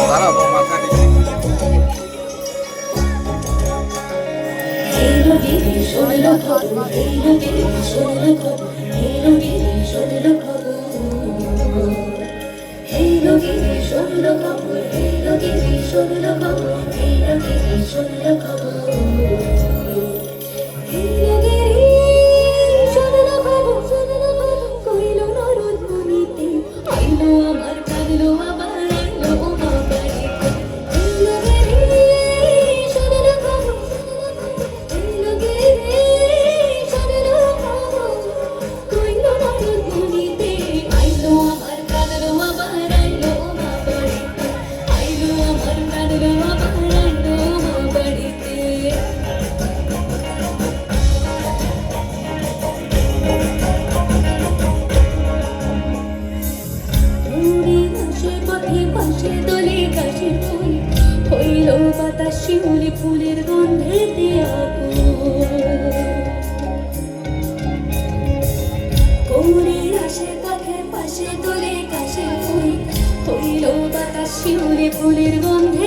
দাঁড়াও তোমার মাথা নিচে। শিউলি ফুলের গন্ধেতে গৌরীর আসে পথের পাশে দোলে কাশে ফুল হইল বাতাস শিউলি ফুলের গন্ধে